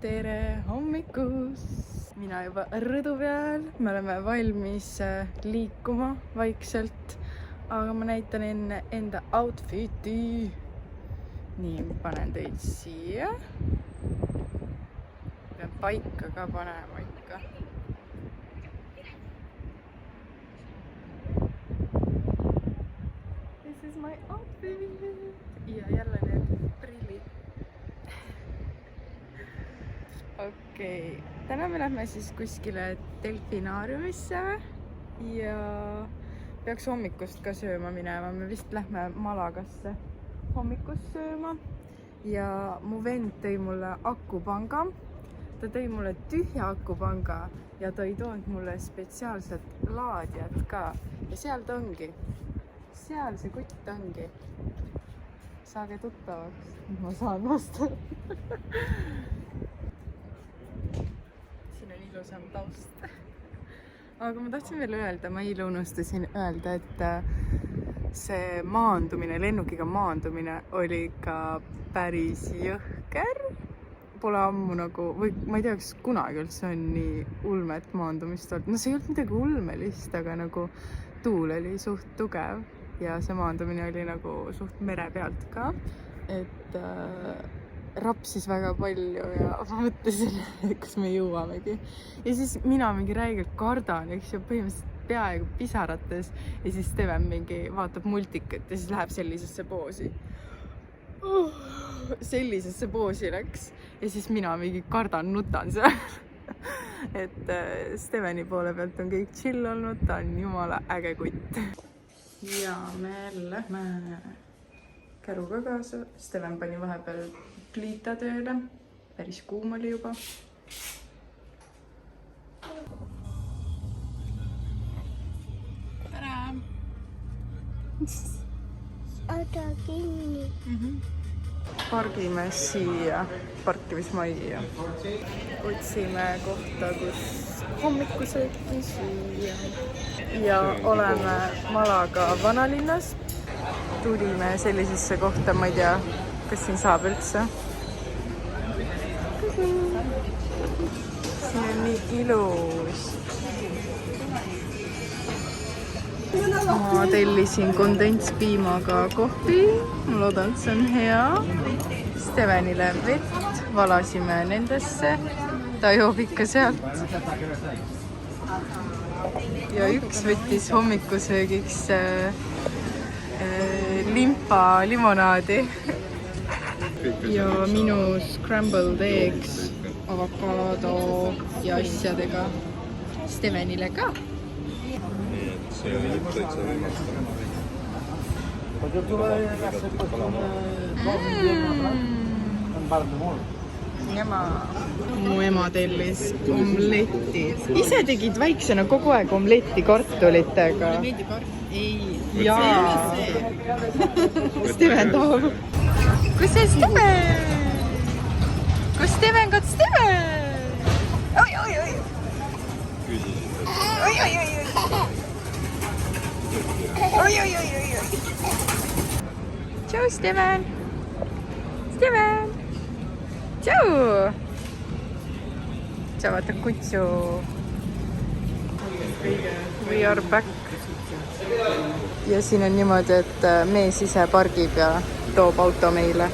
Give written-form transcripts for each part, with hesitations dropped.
tere hommikust! Mina juba rõdu peal, me oleme valmis liikuma vaikselt, aga ma näitan enne enda outfiti. Nii, ma panen teid siia. Pean paika ka panema ikka. This is my outfit! Ja jälle need prillid. Okei, täna me lähme siis kuskile delfinaariumisse ja peaks hommikust ka sööma minema. Me vist lähme Malagasse hommikust sööma ja mu vend tõi mulle akupanga. Ta tõi mulle tühja akupanga ja ta ei toonud mulle spetsiaalset laadijat ka. Ja seal ta ongi. Seal see kutt ongi. Saage tuttavaks. Ma saan vastu. Siin on ilusam taust. Aga ma tahtsin veel öelda, ma eile unustasin öelda, et see maandumine, lennukiga maandumine oli ka päris jõhker. Pole ammu nagu, või ma ei tea, kas kunagi üldse on nii ulmet maandumist olnud. No see ei olnud midagi ulmelist, aga nagu tuul oli suht tugev ja see maandumine oli nagu suht mere pealt ka. Et rapsis väga palju ja ma mõtlesin, kas me jõuamegi. Ja siis mina mingi räigelt kardan, eks ju, põhimõtteliselt peaaegu pisarates ja siis Steven mingi vaatab multikat ja siis läheb sellisesse poosi. Sellisesse poosi läks ja siis mina mingi kardan, nutan seal. Et Steveni poole pealt on kõik chill olnud, ta on jumala äge kutt. Ja me lähme käruga kaasa. Steven pani vahepeal pliita tööle. Päris kuum oli juba. Tere! Auto kinni. Pargime siia parkimismajja. Otsime kohta, kus hommikusööki süüa. Ja oleme Malaga vanalinnas. Tulime sellisesse kohta, ma ei tea, kas siin saab üldse. Siin on nii ilus. Ma tellisin kondentspiimaga kohvi. Ma loodan, et see on hea. Stevenile vett. Valasime nendesse. Ta joob ikka sealt. Ja üks võttis hommikusöögiks limpa limonaadi. Ja minu scrambled eggs, avokaado ja asjadega. Stevenile ka. See oli täitsa võimastav. Mu ema tellis omletti. Ise tegid väiksena kogu aeg omletti kartulitega. Ei. Jaa. Steven tahab. Kus see Steven? Kus Steven, got Steven? Oi, oi, oi. Küsisid. Oi, oi, oi, oi. Oi, oi, oi, oi, oi. Ciao, Steven. Steven. Ciao. Ciao, vaata kutsu. We are back. Ja siin on niimoodi, et mees ise pargib ja toob auto meile.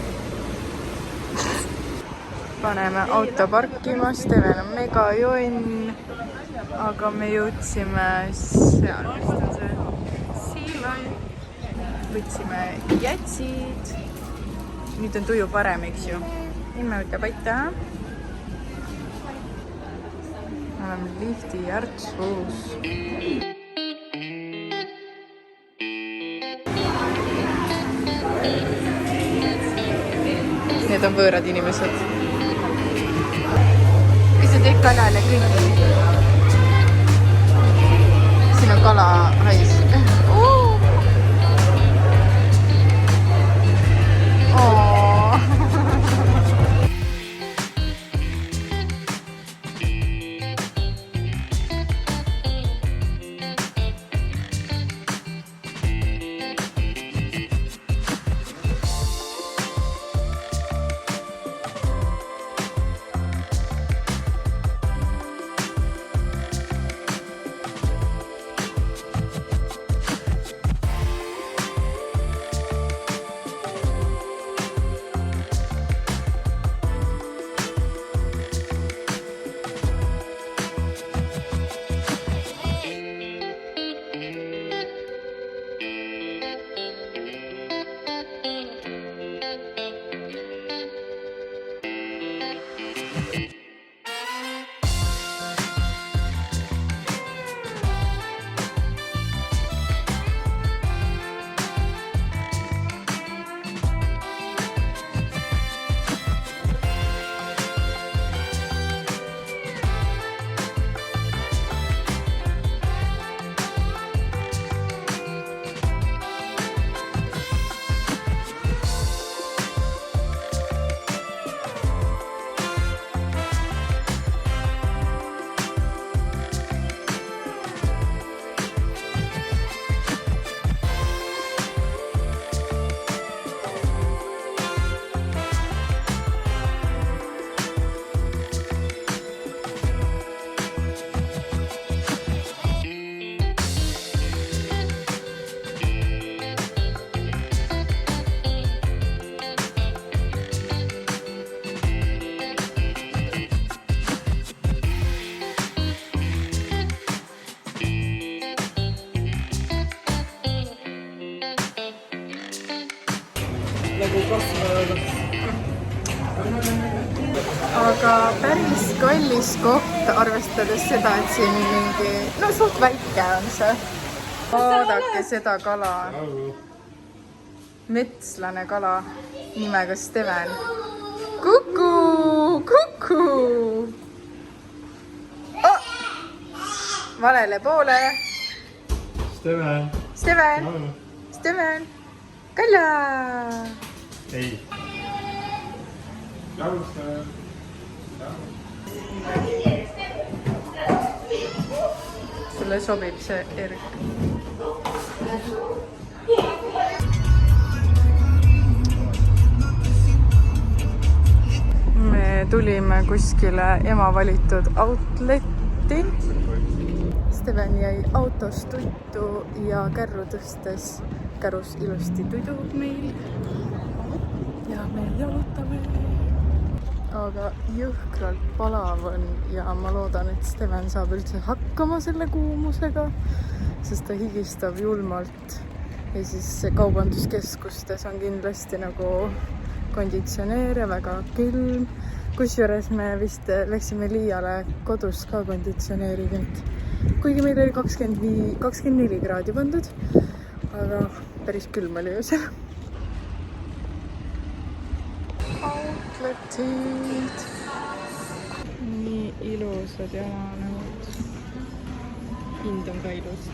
Paneme auto parkima, Steven on mega jonn, aga me jõudsime seal. Võtsime jätsid. Nüüd on tuju parem, eks ju. Ime ütleb aitäh. Me oleme lifti järtsus. Need on võõrad inimesed. Mis on teid kalale kõik? Siin on kala hais. aga päris kallis koht, arvestades seda, et siin mingi, no suht väike on see. Vaadake seda kala. Metslane kala nimega Steven. Kuku, kuku. Oh! Valele poole. Steven. Steven. Steven. Kalla. Ei. Steven. Sulle sobib see erk. Me tulime kuskile ema valitud outletti. Steven jäi autos tuttu ja kärru tõstes kärus ilusti tudub meil. Ja me jalutame. Aga jõhkralt palav on ja ma loodan, et Steven saab üldse hakkama selle kuumusega, sest ta higistab julmalt. Ja siis kaubanduskeskustes on kindlasti nagu konditsioneer ja väga külm. Kusjuures me vist läksime Liiale kodus ka konditsioneeriga. Kuigi meil oli 24 kraadi pandud, aga päris külm oli ju seal. Outletid. Nii ilusad jalanõud. Hind on ka ilus.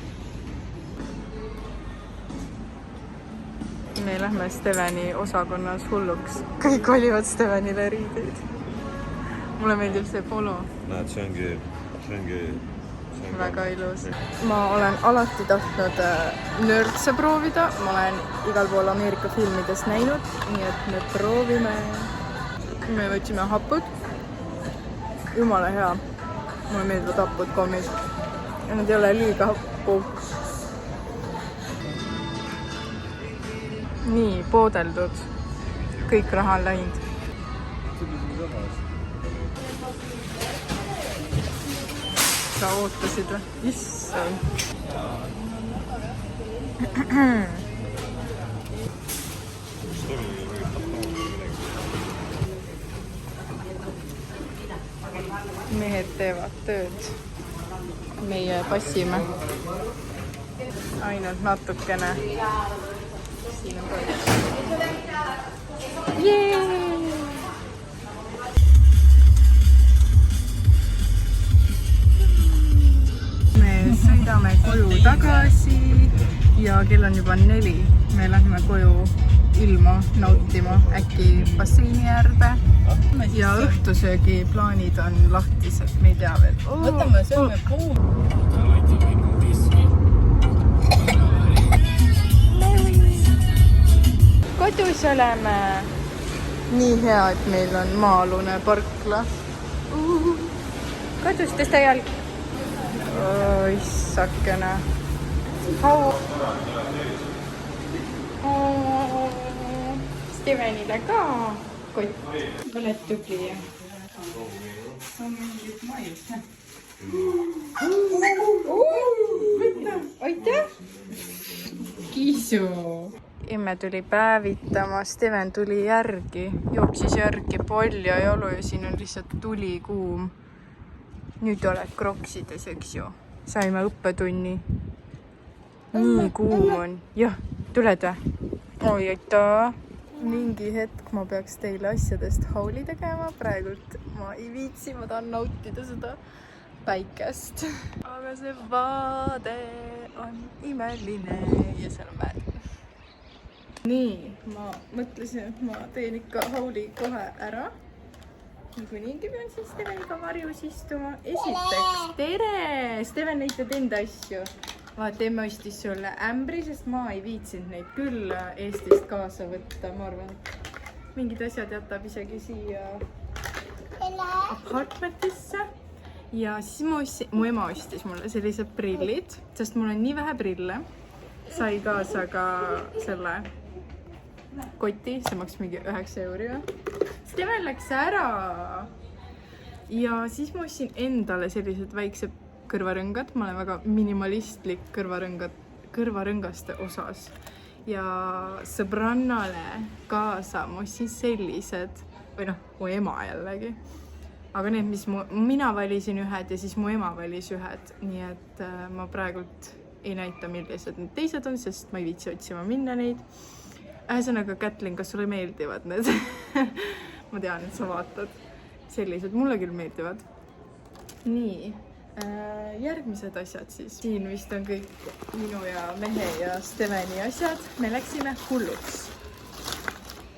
Me lähme Steveni osakonnas hulluks. Kõik valivad Stevenile riideid. Mulle meeldib see polo. Näed, see ongi väga ilus. Ma olen alati tahtnud nördse proovida. Ma olen igal pool Ameerika filmides näinud, nii et me proovime. Me võtsime hapud. Jumala hea. Mulle meeldivad hapud kommid. Ja nad ei ole liiga happu. Nii, poodeldud. Kõik raha on läinud. Sa ootasid või? Issand. Mehed teevad tööd. Meie passime. Ainult natukene. Siin on kõik. Jee! Sõidame koju tagasi ja kell on juba 4. Me lähme koju ilma nautima, äkki basseini äärde. Ja õhtusöögi plaanid on lahtised, me ei tea veel. Võtame sööme pool. Kodus oleme. Nii hea, et meil on maa-alune parkla. Kodus tõsta jalg. Issakene. Stevenile ka kott. Oled tubli. On mingid majus. Aitäh! Kiisu! Emme tuli päevitama, Steven tuli järgi. Jooksis järgi palja jalu ja siin on lihtsalt tuli kuum. Nüüd oled kroksides, eks ju. Saime õppetunni. Nii kuum on. Jah, tuled või? Oi, aitäh. Mingi hetk ma peaks teile asjadest hauli tegema. Praegult ma ei viitsi, ma tahan nautida seda päikest. Aga see vaade on imeline ja seal on määr. Nii, ma mõtlesin, et ma teen ikka hauli kohe ära. Niikuingi pean siis Steveniga varjus istuma. Esiteks, tere! Steven näitad enda asju. Vaat, emme ostis sulle ämbri, sest ma ei viitsinud neid küll Eestist kaasa võtta. Ma arvan, et mingid asjad jätab isegi siia apartmentisse. Ja siis mu ema ostis mulle sellised prillid, sest mul on nii vähe prille. Sai kaasa ka selle koti, see maks mingi 9 euri. Steven läks ära ja siis ma ostsin endale sellised väiksed kõrvarõngad. Ma olen väga minimalistlik kõrvarõngaste osas ja sõbrannale kaasa ma ostsin sellised või noh, mu ema jällegi. Aga need, mis mina valisin ühed ja siis mu ema valis ühed, nii et ma praegult ei näita, millised need teised on, sest ma ei viitsi otsima minna neid. Ühesõnaga, Kätlin, kas sulle meeldivad need? Ma tean, et sa vaatad. Sellised, mulle küll meeldivad. Nii, järgmised asjad siis. Siin vist on kõik minu ja mehe ja Steveni asjad. Me läksime hulluks.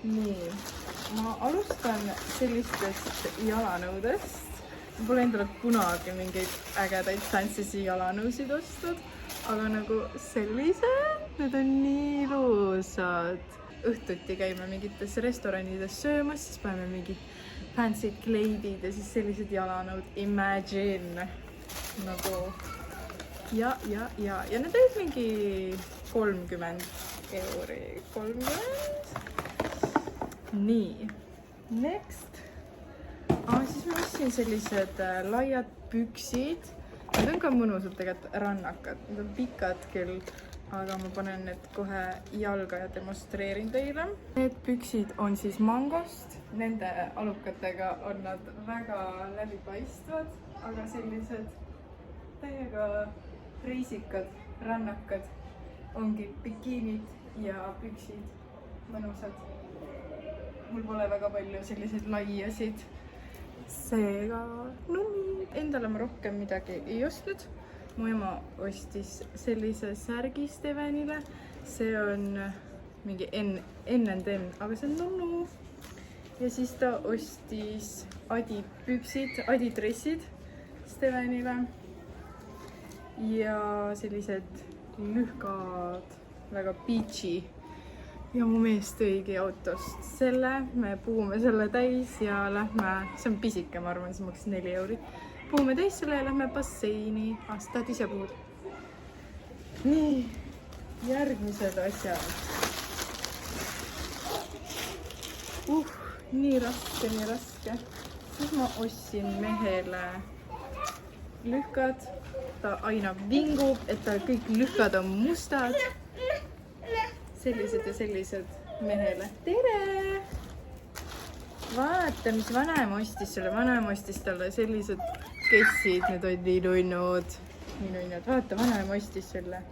Nii, ma alustan sellistest jalanõudest. Ma pole endale kunagi mingeid ägedaid fancy jalanõusid ostnud, aga nagu sellised, need on nii ilusad. Õhtuti käime mingites restoranides söömas, siis paneme mingid fancy kleidid ja siis sellised jalanõud. Imagine nagu ja need olid mingi 30 euri. 30. Nii, next. Siis ma ostsin sellised laiad püksid. Need on ka mõnusad tegelikult rannakad. Need on pikad küll, aga ma panen need kohe jalga ja demonstreerin teile. Need püksid on siis Mangost. Nende alukatega on nad väga läbipaistvad, aga sellised täiega reisikad rannakad. Ongi bikiinid ja püksid mõnusad. Mul pole väga palju selliseid laiasid. Seega, no nii. Endale ma rohkem midagi ei ostnud. Mu ema ostis sellise särgi Stevenile. See on mingi N&M, aga see on nunnu. Ja siis ta ostis Adi püksid, Adi dressid Stevenile. Ja sellised lühkad, väga beachy. Ja mu mees tõigi autost selle, me puhume selle täis ja lähme, see on pisike, ma arvan, see maksis 4 euri. Puhume täis selle ja lähme basseini. Tahad ise puhud? Nii, järgmised asjad. Nii raske. Siis ma ostsin mehele lühkad. Ta aina vingub, et tal kõik lühkad on mustad. Sellised ja sellised mehele. Tere! Vaata, mis vanaema ostis sulle. Vanaema ostis talle sellised kessid. Need olid nii nunnud. Vaata, vanaema ostis sulle.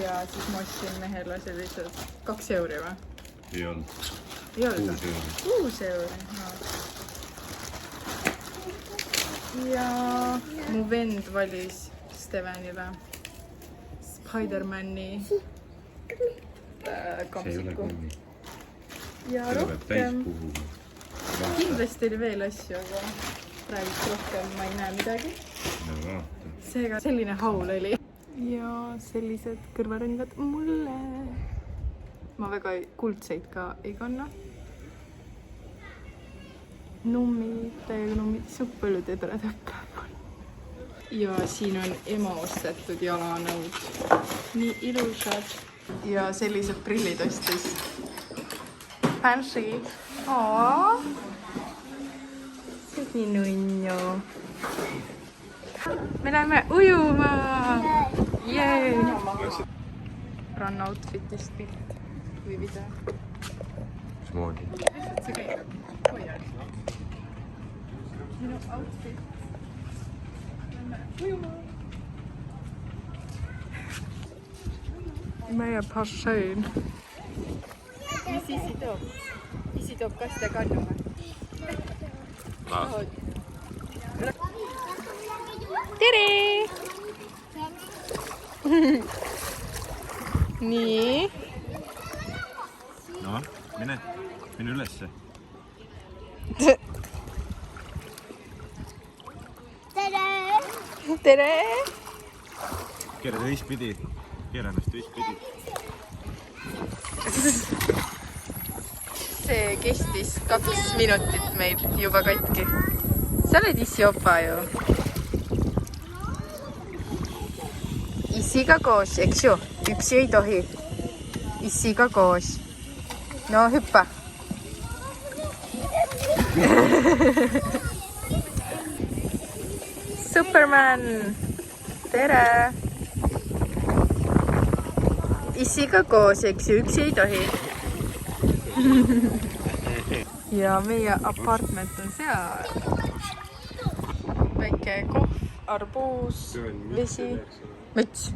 Ja siis ma ostsin mehele sellised 2 euri või? Ei olnud. Ei olnud? 6 euri. No. Ja mu vend valis Stevenile Spider-Mani kampsiku. Ja rohkem. Kindlasti oli veel asju, aga praegu rohkem ma ei näe midagi. Seega selline haul oli. Ja sellised kõrvaringad mulle. Ma väga kuldseid ka ei kanna. Nummid, täiega nummid, see on palju tedradõppe. Ja siin on ema ostetud jalanõud. Nii ilusad. Ja sellised prillid ostis. Fancy. Aa. See on nii nunnu. Me läheme ujuma. Jee. Ranna outfitist pilt või video. Mismoodi? Lihtsalt see käib. Hoiad. Minu outfit. Meie bassein. Mis isi toob kaste kannume? Tere! Nii. No, mine ülesse. Tere! Keera teistpidi. Keera ennast teistpidi. See kestis 2 minutit meil juba katki. Sa oled issiopa ju. Isiga koos, eks ju? Üksi ei tohi. Isiga koos. No hüppa. Superman! Tere! issiga koos, eks ju, üksi ei tohi. Ja meie apartment on seal. Väike kohv, arbuus, vesi, müts.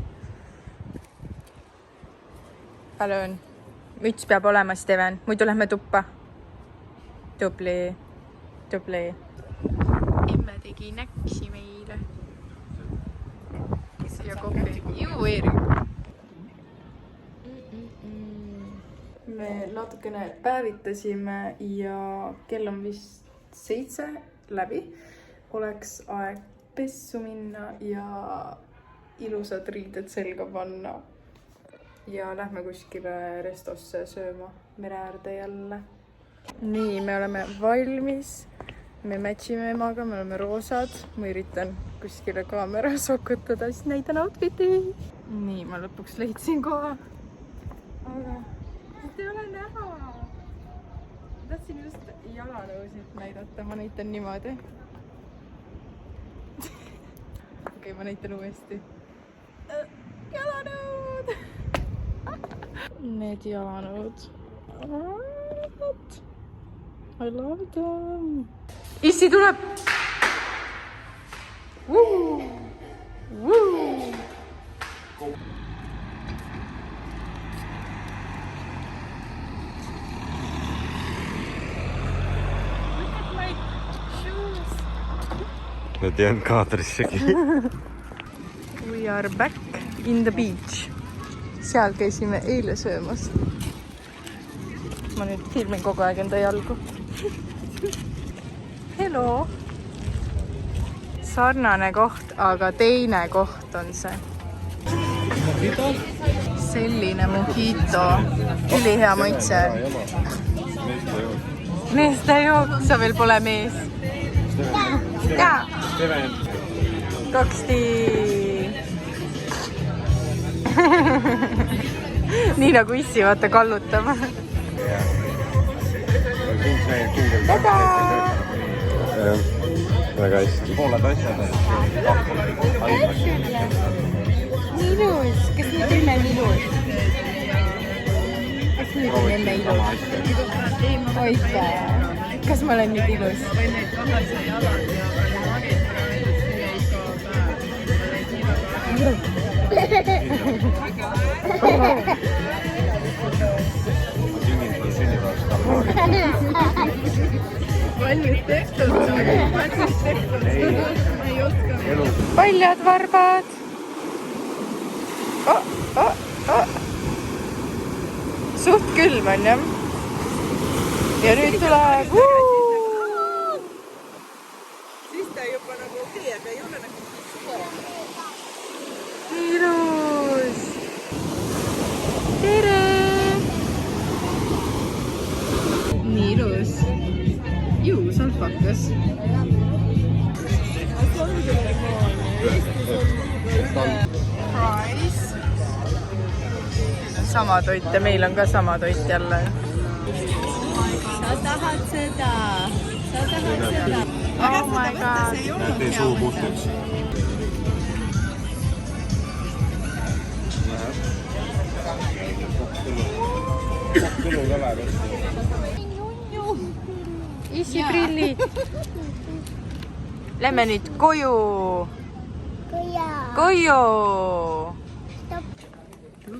Palun. Müts peab olema, Steven. Muidu lähme tuppa. Tubli. Emme tegi näksi meile. Ja kohvi. Juu, Eeri. Me natukene päevitasime ja kell on vist 7 läbi. Oleks aeg pessu minna ja ilusad riided selga panna. Ja lähme kuskile restosse sööma mere äärde jälle. Nii, me oleme valmis. Me matchime emaga, me oleme roosad. Ma üritan kuskile kaamera sokutada, siis näitan outfiti. Nii, ma lõpuks leidsin koha. Aga ei ole näha. Tahtsin just jalanõusid näidata, ma näitan niimoodi. Okei, ma näitan uuesti. Jalanõud! Need jalanõud. I love them. Issi tuleb! Woo! Woo! Look at my shoes. Need jään kaadrissegi. We are back in the beach. Seal käisime eile söömas. Ma nüüd filmin kogu aeg enda jalgu. Hello! Sarnane koht, aga teine koht on see. Selline mojito. Ülihea maitse. Meeste jook, sa veel pole mees. Jaa. Kaksti. Nii nagu issi, vaata, kallutab. Väga hästi. Pooled asjad. Ilus. Kas nüüd emme ilus? Kas nüüd on emme ilus? Oita. Kas ma olen nüüd ilus? Paljad varbad. Suht külm on, jah? Ja nüüd tuleb... Siis ta juba nagu okei, aga ei ole nagu ilus! Tere! Nii ilus. Juu, salpakas. Fries. Sama toit ja meil on ka sama toit jälle. Sa tahad seda. Oh my god. Tee suu puhtaks. Isi prillid. Lähme nüüd koju. Koju.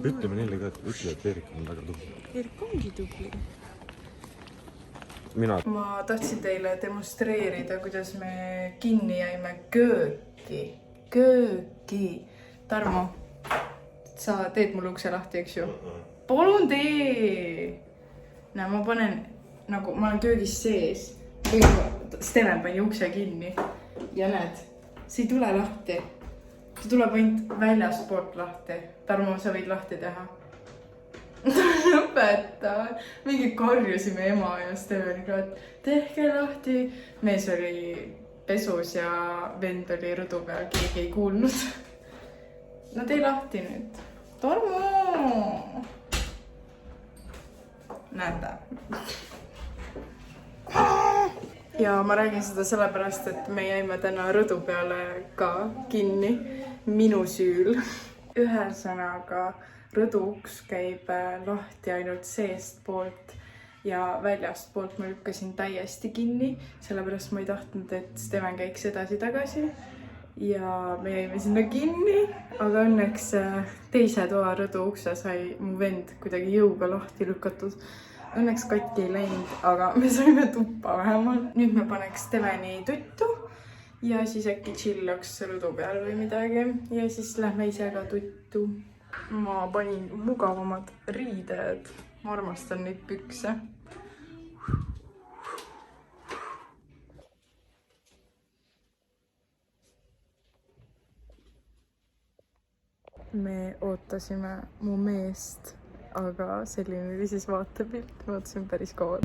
Ütleme neile ka, et ütle, et Erik on väga tubli. Erik ongi tubli. Ma tahtsin teile demonstreerida, kuidas me kinni jäime kööki. Tarmo, sa teed mulle ukse lahti, eks ju? Palun tee! Näe, ma panen, nagu ma olen köögis sees. Steven pani ukse kinni. Ja näed, see ei tule lahti. See tuleb ainult väljast poolt lahti. Tarmo, sa võid lahti teha. Lõpeta. Mingi karjusime ema ja Steveniga, et tehke lahti. Mees oli pesus ja vend oli rõdu peal, keegi ei kuulnud. No tee lahti nüüd. Tarmo! Näete. Ja ma räägin seda sellepärast, et me jäime täna rõdu peale ka kinni. Minu süül. Ühesõnaga, rõduuks käib lahti ainult seestpoolt ja väljastpoolt ma lükkasin täiesti kinni, sellepärast ma ei tahtnud, et Steven käiks edasi-tagasi. Ja me jäime sinna kinni, aga õnneks teise toa rõduukse sai mu vend kuidagi jõuga lahti lükatud. Õnneks katki ei läinud, aga me saime tuppa vähemalt. Nüüd me paneks Steveni tuttu ja siis äkki chillaks rõdu peal või midagi. Ja siis lähme ise ka tuttu. Ma panin mugavamad riided. Ma armastan neid pükse. Me ootasime mu meest, aga selline oli siis vaatepilt. Ma ootasin päris kaua.